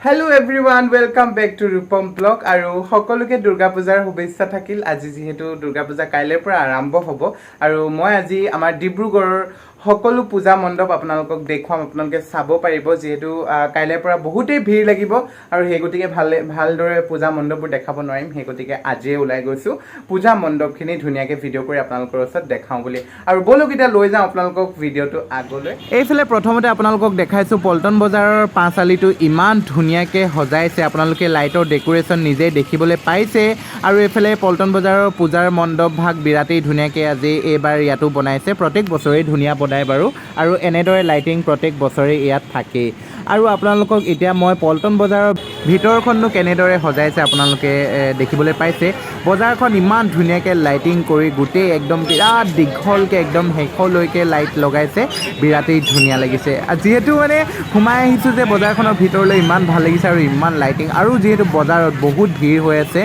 Hello everyone, welcome back to Rupam Vlog আৰু সকলোকে দুৰ্গা পূজাৰ শুভেচ্ছা থাকিল। আজি যেহেতু দুৰ্গা পূজা কাইলৈৰ পৰা আৰম্ভ হ'ব আৰু মই আজি আমাৰ ডিব্ৰুগড়ৰ সকলো পূজা মণ্ডপ আপোনালোকক দেখুৱাম, আপোনালোকে চাব পাৰিব যেহেতু কাইলৈৰ পৰা বহুতেই ভিৰ লাগিব আৰু সেই গতিকে ভালদৰে পূজা মণ্ডপবোৰ দেখাব নোৱাৰিম, সেই গতিকে আজিয়ে ওলাই গৈছোঁ পূজা মণ্ডপখিনি ধুনীয়াকৈ ভিডিঅ' কৰি আপোনালোকৰ ওচৰত দেখাওঁ বুলি। আৰু বলক এতিয়া লৈ যাওঁ আপোনালোকক ভিডিঅ'টো আগলৈ। এইফালে প্ৰথমতে আপোনালোকক দেখাইছোঁ পল্টন বজাৰৰ পাঁচ আলিটো ইমান ধুনীয়াকৈ সজাইছে, আপোনালোকে লাইটৰ ডেকোৰেশ্যন নিজেই দেখিবলৈ পাইছে। আৰু এইফালে পল্টন বজাৰৰ পূজাৰ মণ্ডপ ভাগ বিৰাটেই ধুনীয়াকৈ আজি এইবাৰ ইয়াতো বনাইছে, প্ৰত্যেক বছৰেই ধুনীয়া বনায় বাৰু আৰু এনেদৰে লাইটিং প্ৰত্যেক বছৰে ইয়াত থাকেই। আৰু আপোনালোকক এতিয়া মই পল্টন বজাৰৰ ভিতৰখননো কেনেদৰে সজাইছে আপোনালোকে দেখিবলৈ পাইছে। বজাৰখন ইমান ধুনীয়াকৈ লাইটিং কৰি গোটেই একদম বিৰাট দীঘলকৈ একদম শেষলৈকে লাইট লগাইছে, বিৰাটেই ধুনীয়া লাগিছে। যিহেতু মানে সোমাই আহিছোঁ যে বজাৰখনৰ ভিতৰলৈ ইমান ভাল লাগিছে আৰু ইমান লাইটিং, আৰু যিহেতু বজাৰত বহুত ভিৰ হৈ আছে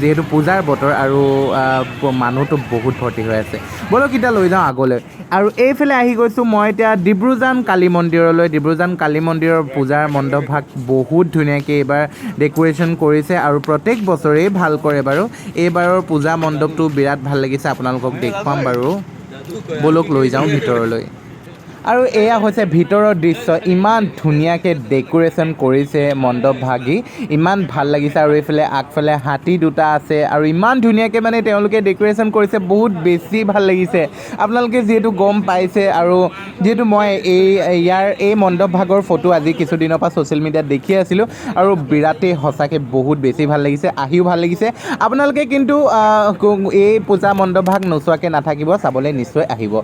যিহেতু পূজাৰ বতৰ আৰু মানুহটো বহুত ভৰ্তি হৈ আছে। বলক এতিয়া লৈ যাওঁ আগলৈ। আৰু এইফালে আহি গৈছোঁ মই এতিয়া ডিব্ৰুজান কালী মন্দিৰলৈ। ডিব্ৰুজান কালী মন্দিৰৰ পূজাৰ মণ্ডপ ভাগ বহুত ধুনীয়াকৈ এইবাৰ ডেকোৰেশ্যন কৰিছে আৰু প্ৰত্যেক বছৰেই ভাল কৰে বাৰু। এইবাৰৰ পূজা মণ্ডপটো বিৰাট ভাল লাগিছে, আপোনালোকক দেখুৱাম বাৰু, বলক লৈ যাওঁ ভিতৰলৈ। আৰু এয়া হৈছে ভিতৰৰ দৃশ্য, ইমান ধুনীয়াকৈ ডেকোৰেশ্যন কৰিছে মণ্ডপ ভাগি, ইমান ভাল লাগিছে। আৰু এইফালে আগফালে হাতী দুটা আছে আৰু ইমান ধুনীয়াকৈ মানে তেওঁলোকে ডেকোৰেশ্যন কৰিছে, বহুত বেছি ভাল লাগিছে। আপোনালোকে যিহেতু গম পাইছে আৰু যিহেতু মই এই মণ্ডপ ভাগৰ ফটো আজি কিছুদিনৰ পৰা ছ'চিয়েল মিডিয়াত দেখি আছিলোঁ আৰু বিৰাটেই সঁচাকৈ বহুত বেছি ভাল লাগিছে, আহিও ভাল লাগিছে। আপোনালোকে কিন্তু এই পূজা মণ্ডপ ভাগ নোচোৱাকৈ নাথাকিব, চাবলৈ নিশ্চয় আহিব।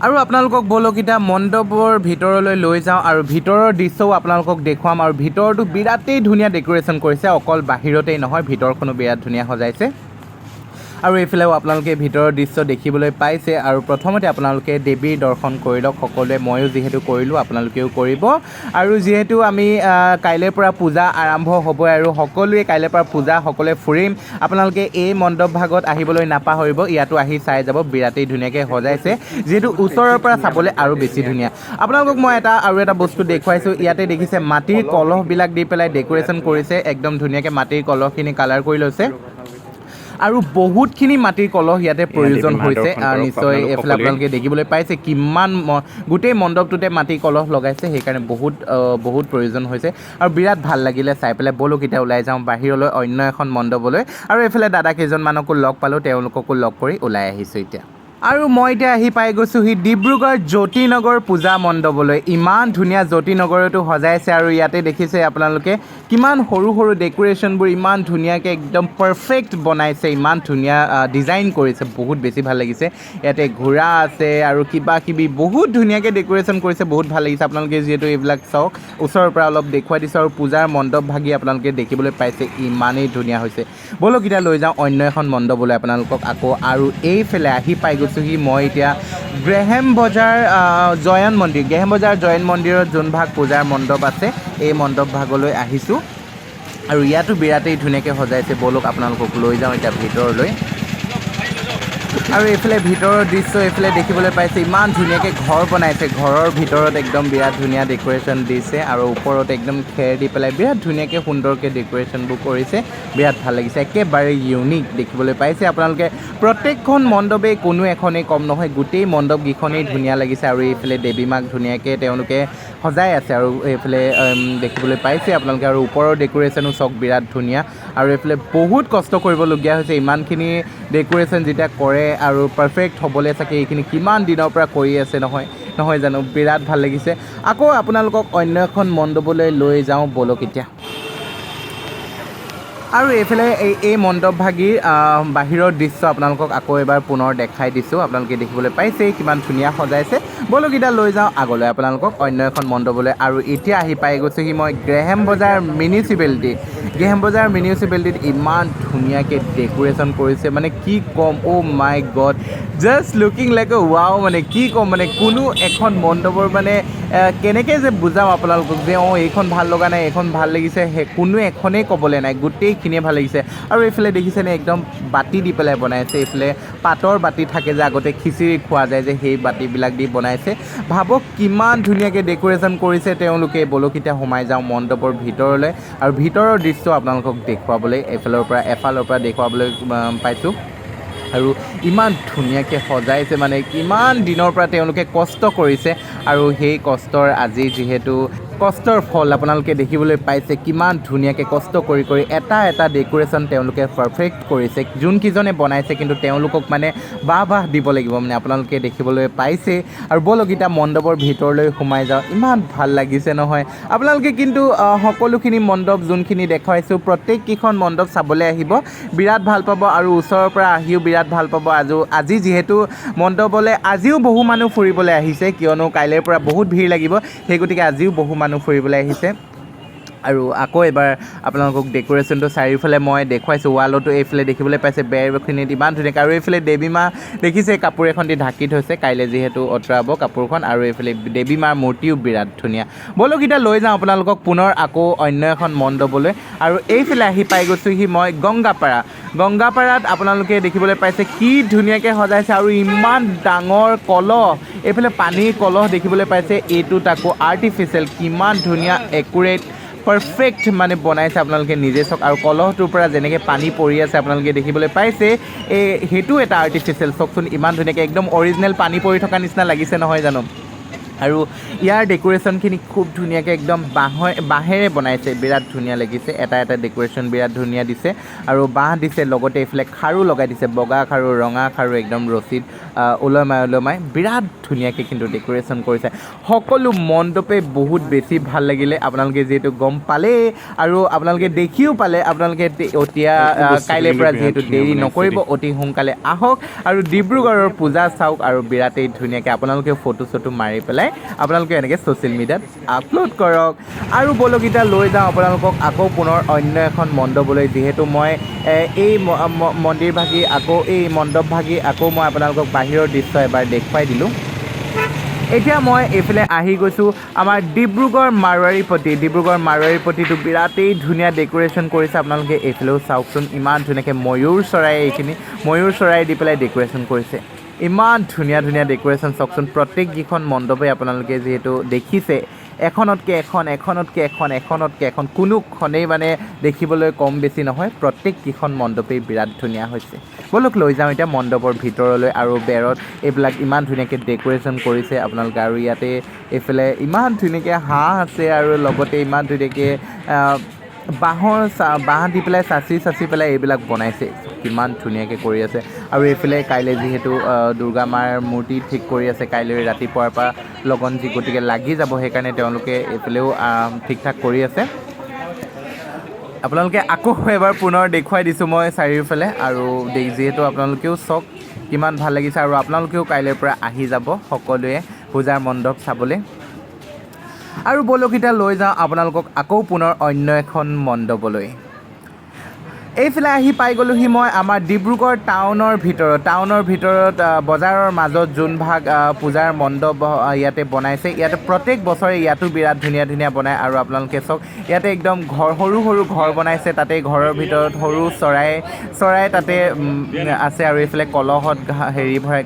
আৰু আপোনালোকক বলক এতিয়া মণ্ডপৰ ভিতৰলৈ লৈ যাওঁ আৰু ভিতৰৰ দৃশ্যও আপোনালোকক দেখুৱাম। আৰু ভিতৰটো বিৰাটেই ধুনীয়া ডেকোৰেশ্যন কৰিছে, অকল বাহিৰতেই নহয় ভিতৰখনো বিৰাট ধুনীয়া সজাইছে। আৰু এইফালেও আপোনালোকে ভিতৰৰ দৃশ্য দেখিবলৈ পাইছে। আৰু প্ৰথমতে আপোনালোকে দেৱীৰ দৰ্শন কৰি লওক সকলোৱে, ময়ো যিহেতু কৰিলোঁ আপোনালোকেও কৰিব। আৰু যিহেতু আমি কাইলৈৰ পৰা পূজা আৰম্ভ হ'বই আৰু সকলোৱে কাইলৈৰ পৰা পূজা সকলোৱে ফুৰিম, আপোনালোকে এই মণ্ডপ ভাগত আহিবলৈ নাপাহৰিব, ইয়াতো আহি চাই যাব, বিৰাটেই ধুনীয়াকৈ সজাইছে, যিহেতু ওচৰৰ পৰা চাবলৈ আৰু বেছি ধুনীয়া। আপোনালোকক মই আৰু এটা বস্তু দেখুৱাইছোঁ, ইয়াতে দেখিছে মাটিৰ কলহবিলাক দি পেলাই ডেকোৰেশ্যন কৰিছে, একদম ধুনীয়াকৈ মাটিৰ কলহখিনি কালাৰ কৰি লৈছে আৰু বহুতখিনি মাটিৰ কলহ ইয়াতে প্ৰয়োজন হৈছে। নিশ্চয় এইফালে আপোনালোকে দেখিবলৈ পাইছে কিমান গোটেই মণ্ডপটোতে মাটিৰ কলহ লগাইছে, সেইকাৰণে বহুত প্ৰয়োজন হৈছে আৰু বিৰাট ভাল লাগিলে চাই পেলাই। বলক এতিয়া ওলাই যাওঁ বাহিৰলৈ অন্য এখন মণ্ডপলৈ। আৰু এইফালে দাদা কেইজনমানকো লগ পালোঁ, তেওঁলোককো লগ কৰি ওলাই আহিছোঁ এতিয়া। আৰু মই এতিয়া আহি পাই গৈছোঁহি ডিব্ৰুগড় জতি নগৰ পূজা মণ্ডপলৈ। ইমান ধুনীয়া জতি নগৰতো সজাইছে আৰু ইয়াতে দেখিছে আপোনালোকে কিমান সৰু সৰু ডেকোৰেশ্যনবোৰ ইমান ধুনীয়াকৈ একদম পাৰফেক্ট বনাইছে, ইমান ধুনীয়া ডিজাইন কৰিছে, বহুত বেছি ভাল লাগিছে। ইয়াতে ঘোঁৰা আছে আৰু কিবা কিবি বহুত ধুনীয়াকৈ ডেকোৰেশ্যন কৰিছে, বহুত ভাল লাগিছে। আপোনালোকে যিহেতু এইবিলাক চাওক, ওচৰৰ পৰা অলপ দেখুৱাই দিছোঁ আৰু পূজাৰ মণ্ডপ ভাগি আপোনালোকে দেখিবলৈ পাইছে ইমানেই ধুনীয়া হৈছে। বলক এতিয়া লৈ যাওঁ অন্য এখন মণ্ডপলৈ আপোনালোকক আকৌ। আৰু এইফালে আহি পাই গৈছোঁ মই এতিয়া গেহেম বজাৰ জয়ন মন্দিৰত যোন ভাগ পূজাৰ মণ্ডপ আছে এই মণ্ডপ ভাগলৈ আহিছোঁ আৰু ইয়াতো বিৰাটেই ধুনীয়াকৈ সজাইছে। বলক আপোনালোকক লৈ যাওঁ এতিয়া ভিতৰলৈ। আৰু এইফালে ভিতৰৰ দৃশ্য এইফালে দেখিবলৈ পাইছে, ইমান ধুনীয়াকৈ ঘৰ বনাইছে, ঘৰৰ ভিতৰত একদম বিৰাট ধুনীয়া ডেকোৰেশ্যন দিছে আৰু ওপৰত একদম খেৰ দি পেলাই বিৰাট ধুনীয়াকৈ সুন্দৰকৈ ডেকোৰেশ্যনবোৰ কৰিছে, বিৰাট ভাল লাগিছে, একেবাৰে ইউনিক দেখিবলৈ পাইছে আপোনালোকে। প্ৰত্যেকখন মণ্ডপেই কোনো এখনেই কম নহয়, গোটেই মণ্ডপকেইখনেই ধুনীয়া লাগিছে। আৰু এইফালে দেৱী মাক ধুনীয়াকৈ তেওঁলোকে সজাই আছে আৰু এইফালে দেখিবলৈ পাইছে আপোনালোকে। আৰু ওপৰৰ ডেকোৰেশ্যনো চাওক বিৰাট ধুনীয়া। আৰু এইফালে বহুত কষ্ট কৰিবলগীয়া হৈছে, ইমানখিনি ডেকোৰেশ্যন যেতিয়া কৰে আৰু পাৰফেক্ট হ'বলৈ চাগে এইখিনি কিমান দিনৰ পৰা কৰি আছে নহয় জানো, বিৰাট ভাল লাগিছে। আকৌ আপোনালোকক অন্য এখন মণ্ডপলৈ লৈ যাওঁ বলক এতিয়া। আৰু এইফালে এই মণ্ডপ ভাগিৰ বাহিৰৰ দৃশ্য আপোনালোকক আকৌ এবাৰ পুনৰ দেখাই দিছোঁ, আপোনালোকে দেখিবলৈ পাইছেই কিমান ধুনীয়া সজাইছে। বলক এতিয়া লৈ যাওঁ আগলৈ আপোনালোকক অন্য এখন মণ্ডপলৈ। আৰু এতিয়া আহি পাই গৈছোঁহি মই গেহেম বজাৰ মিউনিচিপেলিটিত ইমান ধুনীয়াকৈ ডেকোৰেশ্যন কৰিছে, মানে কি ক'ম, oh' my god, just looking like a wow, মানে কি ক'ম, মানে কোনো এখন মণ্ডপৰ মানে কেনেকৈ যে বুজাম আপোনালোকক যে এইখন ভাল লগা নাই এইখন ভাল লাগিছে, কোনো এখনেই ক'বলৈ নাই, গোটেইখিনিয়ে ভাল লাগিছে। আৰু এইফালে দেখিছেনে একদম বাতি দি পেলাই বনাইছে, এইফালে পাতৰ বাতি থাকে যে আগতে খিচিৰি খোৱা যায় যে সেই বাতিবিলাক দি বনাইছে ভাবক কিমান ধুনীয়াকৈ ডেকোৰেশ্যন কৰিছে তেওঁলোকে বলক এতিয়া সোমাই যাওঁ মণ্ডপৰ ভিতৰলৈ আৰু ভিতৰৰ দৃশ্য আপোনালোকক দেখুৱাবলৈ এফালৰ পৰা দেখুৱাবলৈ পাইছোঁ আৰু ইমান ধুনীয়াকৈ সজাইছে মানে কিমান দিনৰ পৰা তেওঁলোকে কষ্ট কৰিছে আৰু সেই কষ্টৰ আজি যিহেতু কষ্টৰ ফল আপোনালোকে দেখিবলৈ পাইছে কিমান ধুনীয়াকৈ কষ্ট কৰি এটা ডেকোৰেশ্যন তেওঁলোকে পাৰফেক্ট কৰিছে যোনকেইজনে বনাইছে কিন্তু তেওঁলোকক মানে বাহ দিব লাগিব মানে আপোনালোকে দেখিবলৈ পাইছে আৰু বলক এতিয়া মণ্ডপৰ ভিতৰলৈ সোমাই যাওঁ ইমান ভাল লাগিছে নহয় আপোনালোকে কিন্তু সকলোখিনি মণ্ডপ যোনখিনি দেখুৱাইছোঁ প্ৰত্যেককেইখন মণ্ডপ চাবলৈ আহিব বিৰাট ভাল পাব আৰু ওচৰৰ পৰা আহিও বিৰাট ভাল পাব আজি যিহেতু মণ্ডপলৈ আজিও বহু মানুহ ফুৰিবলৈ আহিছে কিয়নো কাইলৈৰ পৰা বহুত ভিৰ লাগিব সেই গতিকে আজিও বহু মানুহ ফুৰিবলৈ আহিছে আৰু আকৌ এবাৰ আপোনালোকক ডেকোৰেশ্যনটো চাৰিওফালে মই দেখুৱাইছোঁ ৱালতো এইফালে দেখিবলৈ পাইছে বেৰখিনিত ইমান ধুনীয়াকৈ আৰু এইফালে দেৱী মা দেখিছে কাপোৰ এখন দি ঢাকি থৈছে কাইলৈ যিহেতু আঁতৰাব কাপোৰখন আৰু এইফালে দেৱী মাৰ মূৰ্তিও বিৰাট ধুনীয়া বলক এতিয়া লৈ যাওঁ আপোনালোকক পুনৰ আকৌ অন্য এখন মণ্ডপলৈ আৰু এইফালে আহি পাই গৈছোঁহি মই গংগাপাৰাত আপোনালোকে দেখিবলৈ পাইছে কি ধুনীয়াকৈ সজাইছে আৰু ইমান ডাঙৰ কলহ এইফালে পানীৰ কলহ দেখিবলৈ পাইছে এইটো তাকো আৰ্টিফিচিয়েল কিমান ধুনীয়া একুৰেট পাৰফেক্ট মানে বনাইছে আপোনালোকে নিজে চাওক আৰু কলহটোৰ পৰা যেনেকৈ পানী পৰি আছে আপোনালোকে দেখিবলৈ পাইছে সেইটো এটা আৰ্টিফিচিয়েল চাওকচোন ইমান ধুনীয়াকৈ একদম অৰিজিনেল পানী পৰি থকা নিচিনা লাগিছে নহয় জানো আৰু ইয়াৰ ডেকোৰেশ্যনখিনি খুব ধুনীয়াকৈ একদম বাঁহেৰে বনাইছে বিৰাট ধুনীয়া লাগিছে এটা ডেকোৰেশ্যন বিৰাট ধুনীয়া দিছে আৰু বাঁহ দিছে লগতে এইফালে খাৰু লগাই দিছে বগা খাৰু ৰঙা খাৰু একদম ৰছীত ওলমাই বিৰাট ধুনীয়াকৈ কিন্তু ডেকোৰেশ্যন কৰিছে সকলো মণ্ডপে বহুত বেছি ভাল লাগিলে আপোনালোকে যিহেতু গম পালে আৰু আপোনালোকে দেখিও পালে আপোনালোকে এতিয়া কাইলৈৰ পৰা যিহেতু দেৰি নকৰিব অতি সোনকালে আহক আৰু ডিব্ৰুগড়ৰ পূজা চাওক আৰু বিৰাটেই ধুনীয়াকৈ আপোনালোকে ফটো চটো মাৰি পেলাই আপোনালোকে এনেকৈ ছ'চিয়েল মিডিয়াত আপলোড কৰক আৰু বলক এতিয়া লৈ যাওঁ আপোনালোকক আকৌ পুনৰ অন্য এখন মণ্ডপলৈ যিহেতু মই এই মন্দিৰ ভাগি আকৌ এই মণ্ডপ ভাগি আকৌ মই আপোনালোকক বাহিৰৰ দৃশ্য এবাৰ দেখুৱাই দিলোঁ এতিয়া মই এইফালে আহি গৈছোঁ আমাৰ ডিব্ৰুগড় মাৰৱাৰী পতিটো বিৰাটেই ধুনীয়া ডেকোৰেশ্যন কৰিছে আপোনালোকে এইফালেও চাওকচোন ইমান ধুনীয়াকৈ ময়ূৰ চৰাই দি পেলাই ডেকোৰেশ্যন কৰিছে ইমান ধুনীয়া ডেকোৰেশ্যন চাওকচোন প্ৰত্যেককেইখন মণ্ডপে আপোনালোকে যিহেতু দেখিছে এখনতকৈ এখন কোনোখনেই মানে দেখিবলৈ কম বেছি নহয় প্ৰত্যেককেইখন মণ্ডপেই বিৰাট ধুনীয়া হৈছে বলক লৈ যাওঁ এতিয়া মণ্ডপৰ ভিতৰলৈ আৰু বেৰত এইবিলাক ইমান ধুনীয়াকৈ ডেকোৰেশ্যন কৰিছে আপোনালোকে আৰু ইয়াতে এইফালে ইমান ধুনীয়াকৈ হাঁহ আছে আৰু লগতে ইমান ধুনীয়াকৈ বাঁহ দি পেলাই চাচি পেলাই এইবিলাক বনাইছে কিমান ধুনীয়াকৈ কৰি আছে আৰু এইফালে কাইলৈ যিহেতু দুৰ্গা মাৰ মূৰ্তি ঠিক কৰি আছে কাইলৈ ৰাতিপুৱাৰ পৰা লগন গতিকে লাগি যাব সেইকাৰণে তেওঁলোকে এইফালেও ঠিক ঠাক কৰি আছে আপোনালোকে আকৌ এবাৰ পুনৰ দেখুৱাই দিছোঁ মই চাৰিওফালে আৰু যিহেতু আপোনালোকেও চাওক কিমান ভাল লাগিছে আৰু আপোনালোকেও কাইলৈৰ পৰা আহি যাব সকলোৱে পূজাৰ মণ্ডপ চাবলৈ আৰু বলক এতিয়া লৈ যাওঁ আপোনালোকক আকৌ পুনৰ অন্য এখন মণ্ডপলৈ এইফালে আহি পাই গ'লোহি মই আমাৰ ডিব্ৰুগড় টাউনৰ ভিতৰত বজাৰৰ মাজত যোন ভাগ পূজাৰ মণ্ডপ ইয়াতে বনাইছে ইয়াতে প্ৰত্যেক বছৰে ইয়াতো বিৰাট ধুনীয়া বনায় আৰু আপোনালোকে চাওক ইয়াতে একদম সৰু ঘৰ বনাইছে তাতে ঘৰৰ ভিতৰত সৰু চৰাই তাতে আছে আৰু এইফালে কলহত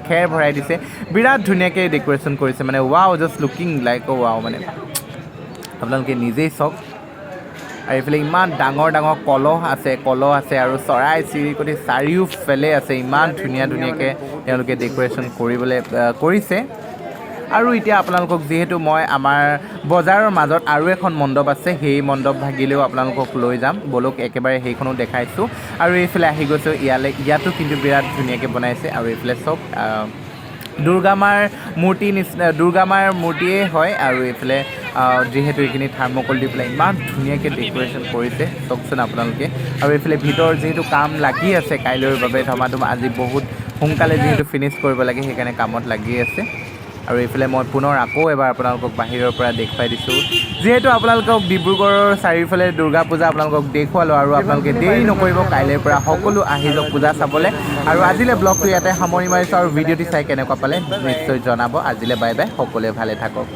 খেৰ ভৰাই দিছে বিৰাট ধুনীয়াকৈ ডেকোৰেশ্যন কৰিছে মানে wow just looking like wow মানে আপোনালোকে নিজেই চাওক আৰু এইফালে ইমান ডাঙৰ কলহ আছে আৰু চৰাই চিৰিকটি চাৰিওফালে আছে ইমান ধুনীয়াকৈ তেওঁলোকে ডেকোৰেশ্যন কৰিছে আৰু এতিয়া আপোনালোকক যিহেতু মই আমাৰ বজাৰৰ মাজত আৰু এখন মণ্ডপ আছে সেই মণ্ডপ ভাগিলেও আপোনালোকক লৈ যাম বলক একেবাৰে সেইখনো দেখাইছোঁ আৰু এইফালে আহি গৈছোঁ ইয়াতো কিন্তু বিৰাট ধুনীয়াকৈ বনাইছে আৰু এইফালে চব দুৰ্গা মাৰ মূৰ্তিয়ে হয় আৰু এইফালে যিহেতু এইখিনি থাৰ্মকল দি পেলাই ইমান ধুনীয়াকৈ ডেকোৰেশ্যন কৰিছে চাওকচোন আপোনালোকে আৰু এইফালে ভিতৰত যিহেতু কাম লাগি আছে কাইলৈৰ বাবে ধমাধুম আজি বহুত সোনকালে যিহেতু ফিনিছ কৰিব লাগে সেইকাৰণে কামত লাগি আছে আৰু এইফালে মই পুনৰ আকৌ এবাৰ আপোনালোকক বাহিৰৰ পৰা দেখুৱাই দিছোঁ যিহেতু আপোনালোকক ডিব্ৰুগড়ৰ চাৰিওফালে দুৰ্গা পূজা আপোনালোকক দেখুৱালোঁ আৰু আপোনালোকে দেৰি নকৰিব কাইলৈৰ পৰা সকলো আহি যাওক পূজা চাবলৈ আৰু আজিলৈ ব্লগটো ইয়াতে সামৰি মাৰিছোঁ আৰু ভিডিঅ'টি চাই কেনেকুৱা পালে নিশ্চয় জনাব আজিলৈ বাই বাই সকলোৱে ভালে থাকক